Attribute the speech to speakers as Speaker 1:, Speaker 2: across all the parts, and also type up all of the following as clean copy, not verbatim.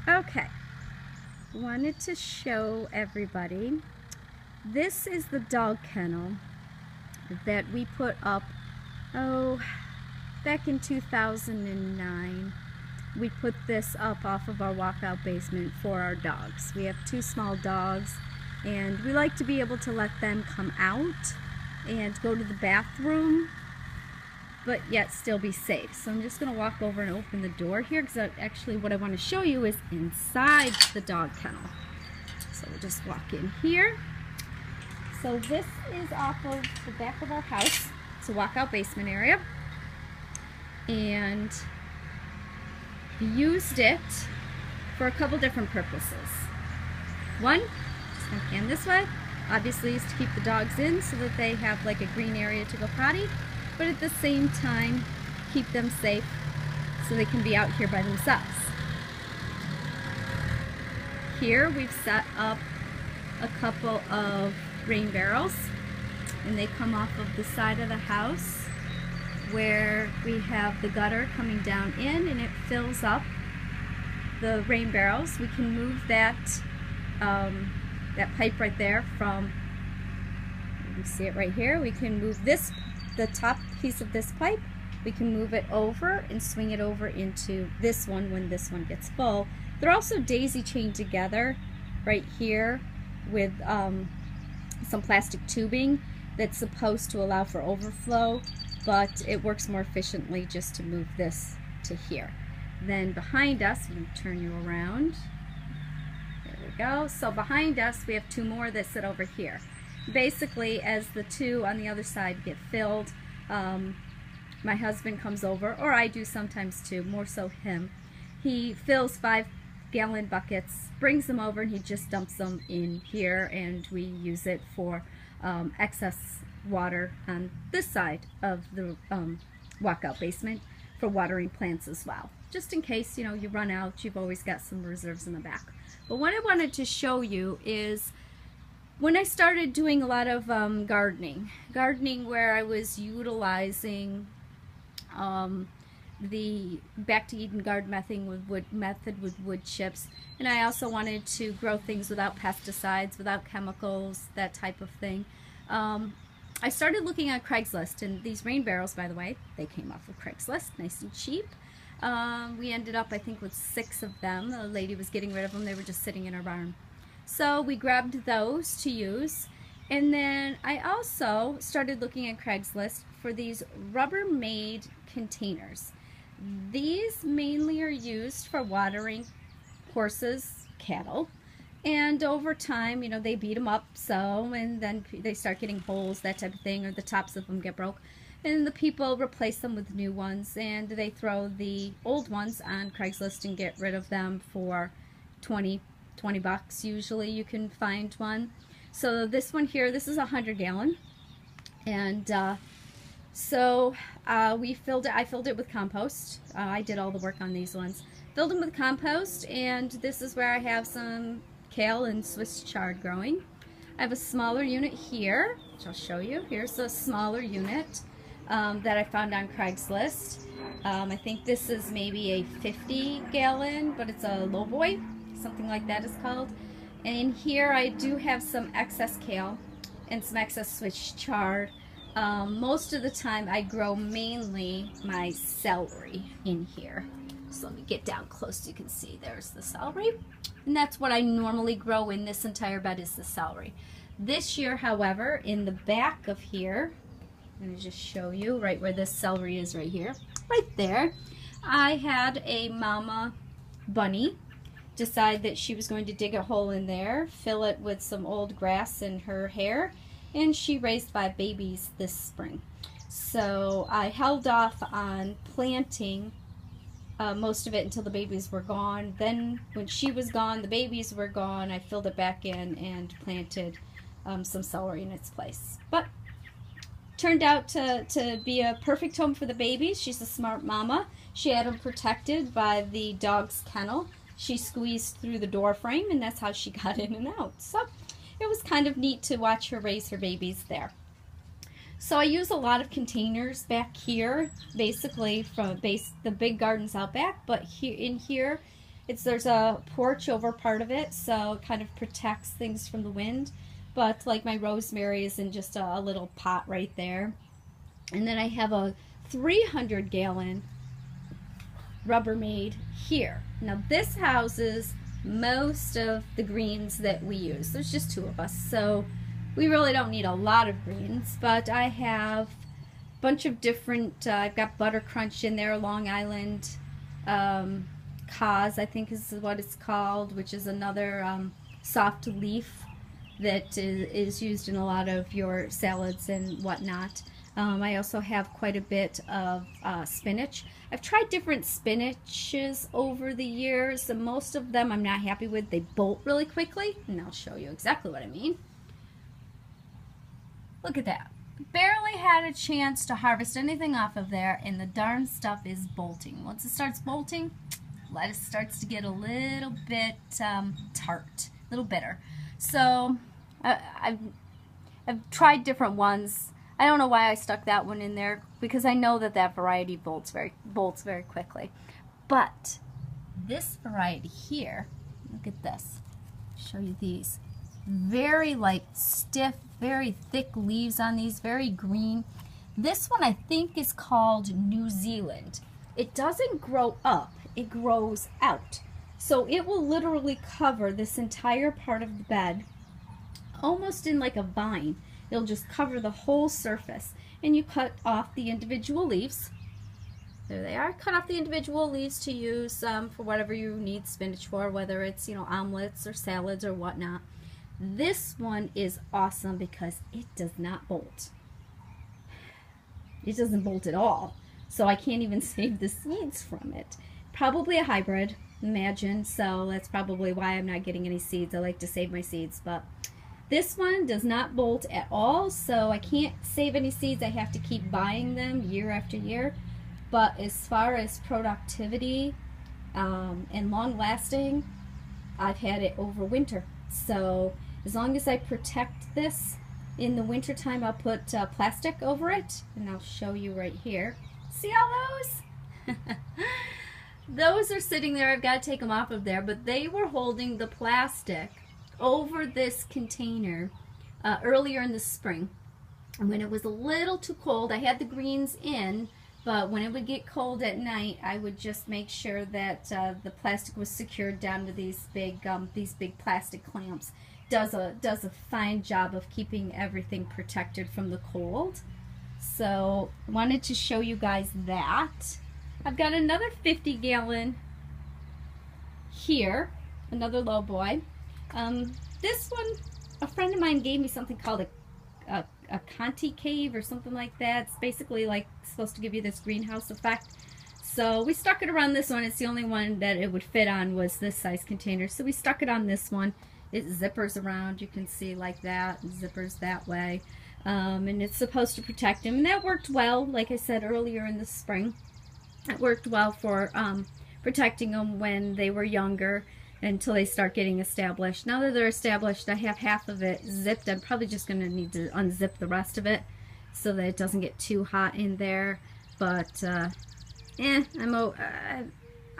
Speaker 1: Okay, wanted to show everybody. This is the dog kennel that we put up, back in 2009. We put this up off of our walkout basement for our dogs. We have two small dogs, and we like to be able to let them come out and go to the bathroom, but yet still be safe. So I'm just going to walk over and open the door here, because actually what I want to show you is inside the dog kennel. So we'll just walk in here. So this is off of the back of our house. It's a walkout basement area, and we used it for a couple different purposes. One, just going to pan this way, obviously is to keep the dogs in so that they have like a green area to go potty, but at the same time keep them safe so they can be out here by themselves. Here we've set up a couple of rain barrels, and they come off of the side of the house where we have the gutter coming down in, and it fills up the rain barrels. We can move that that pipe right there from, you can see it right here. We can move this, the top piece of this pipe, we can move it over and swing it over into this one when this one gets full. They're also daisy chained together right here with some plastic tubing that's supposed to allow for overflow, but it works more efficiently just to move this to here. Then behind us, I'm going to turn you around. There we go. So behind us we have two more that sit over here. Basically, as the two on the other side get filled, my husband comes over, or I do sometimes too, more so him. He fills 5-gallon buckets, brings them over, and he just dumps them in here, and we use it for excess water on this side of the walkout basement for watering plants as well. Just in case, you know, you run out, you've always got some reserves in the back. But what I wanted to show you is when I started doing a lot of gardening where I was utilizing the Back to Eden garden method with wood chips, and I also wanted to grow things without pesticides, without chemicals, that type of thing. I started looking at Craigslist, and these rain barrels, by the way, they came off of Craigslist, nice and cheap. We ended up, I think, with 6 of them. The lady was getting rid of them. They were just sitting in her barn. So we grabbed those to use, and then I also started looking at Craigslist for these Rubbermaid containers. These mainly are used for watering horses, cattle, and over time, you know, they beat them up so, and then they start getting holes, that type of thing, or the tops of them get broke, and the people replace them with new ones, and they throw the old ones on Craigslist and get rid of them for 20 bucks. Usually you can find one. So this one here, this is 100-gallon, and so I filled it with compost. I did all the work on these ones. Filled them with compost, and this is where I have some kale and Swiss chard growing. I have a smaller unit here, which I'll show you. Here's a smaller unit that I found on Craigslist. I think this is maybe a 50-gallon, but it's a lowboy, something like that is called. And in here I do have some excess kale and some excess Swiss chard. Most of the time I grow mainly my celery in here. So let me get down close so you can see there's the celery. And that's what I normally grow in this entire bed, is the celery. This year, however, in the back of here, I'm going to just show you right where this celery is right here, right there. I had a mama bunny decide that she was going to dig a hole in there, fill it with some old grass and her hair, and she raised 5 babies this spring. So I held off on planting most of it until the babies were gone. Then when she was gone, the babies were gone, I filled it back in and planted some celery in its place. But turned out to be a perfect home for the babies. She's a smart mama. She had them protected by the dog's kennel. She squeezed through the door frame, and that's how she got in and out. So it was kind of neat to watch her raise her babies there. So I use a lot of containers back here, basically from the big gardens out back, but here in here There's a porch over part of it, so it kind of protects things from the wind. But like my rosemary is in just a little pot right there. And then I have a 300-gallon Rubbermaid here. Now this houses most of the greens that we use. There's just 2 of us, so we really don't need a lot of greens, but I have a bunch of different, I've got Butter Crunch in there, Long Island Cause, I think is what it's called, which is another soft leaf that is used in a lot of your salads and whatnot. I also have quite a bit of spinach. I've tried different spinaches over the years, and most of them I'm not happy with. They bolt really quickly, and I'll show you exactly what I mean. Look at that. Barely had a chance to harvest anything off of there, and the darn stuff is bolting. Once it starts bolting, lettuce starts to get a little bit tart, a little bitter. So I've tried different ones. I don't know why I stuck that one in there, because I know that that variety bolts very quickly. But this variety here, look at this. Show you these. Very like stiff, very thick leaves on these, very green. This one I think is called New Zealand. It doesn't grow up, it grows out. So it will literally cover this entire part of the bed, almost in like a vine. It'll just cover the whole surface. And you cut off the individual leaves. There they are. Cut off the individual leaves to use for whatever you need spinach for, whether it's, you know, omelets or salads or whatnot. This one is awesome because it does not bolt. It doesn't bolt at all. So I can't even save the seeds from it. Probably a hybrid, imagine. So that's probably why I'm not getting any seeds. I like to save my seeds, but this one does not bolt at all, so I can't save any seeds. I have to keep buying them year after year. But as far as productivity and long lasting, I've had it over winter. So as long as I protect this in the winter time, I'll put plastic over it, and I'll show you right here. See all those? Those are sitting there. I've got to take them off of there, but they were holding the plastic over this container earlier in the spring. And when it was a little too cold, I had the greens in, but when it would get cold at night, I would just make sure that the plastic was secured down to these big plastic clamps. Does a fine job of keeping everything protected from the cold. So wanted to show you guys that. I've got another 50-gallon here, another low boy. This one, a friend of mine gave me something called a Conti cave or something like that. It's basically like supposed to give you this greenhouse effect. So we stuck it around this one. It's the only one that it would fit on was this size container. So we stuck it on this one. It zippers around, you can see like that, and zippers that way. And it's supposed to protect them. And that worked well, like I said earlier in the spring. It worked well for protecting them when they were younger, until they start getting established. Now that they're established, I have half of it zipped. I'm probably just going to need to unzip the rest of it so that it doesn't get too hot in there. But,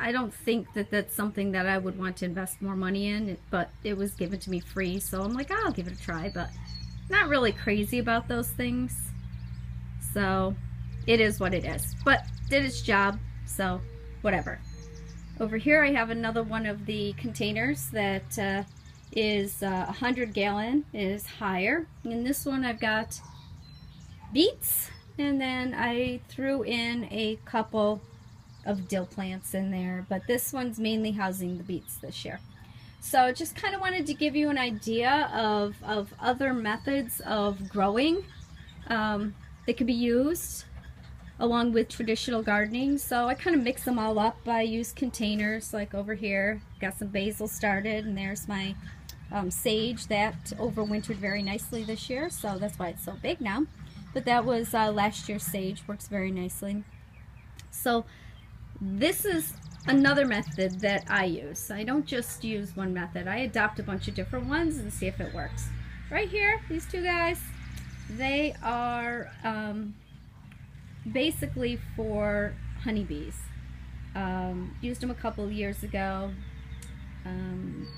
Speaker 1: I don't think that that's something that I would want to invest more money in, but it was given to me free, so I'm like, I'll give it a try, but not really crazy about those things. So, it is what it is. But, did its job, so whatever. Over here I have another one of the containers that is 100-gallon, is higher. In this one I've got beets, and then I threw in a couple of dill plants in there, but this one's mainly housing the beets this year. So just kind of wanted to give you an idea of other methods of growing that could be used along with traditional gardening. So I kind of mix them all up. I use containers, like over here. Got some basil started, and there's my sage that overwintered very nicely this year, so that's why it's so big now. But that was last year's sage, works very nicely. So this is another method that I use. I don't just use one method. I adopt a bunch of different ones and see if it works. Right here, these two guys, they are basically for honeybees. Used them a couple of years ago.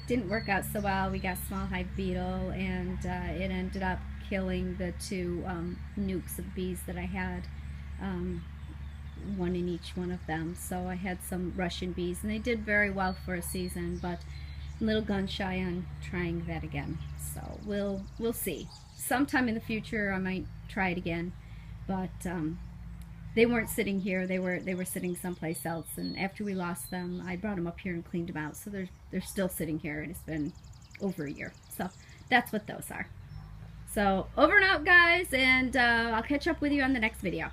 Speaker 1: Didn't work out so well. We got small hive beetle, and it ended up killing the two nukes of bees that I had, one in each one of them. So I had some Russian bees, and they did very well for a season, but I'm a little gun shy on trying that again. So we'll see. Sometime in the future I might try it again, but they weren't sitting here. They were sitting someplace else, and after we lost them, I brought them up here and cleaned them out. So they're still sitting here, and it's been over a year. So that's what those are. So over and out, guys, and I'll catch up with you on the next video.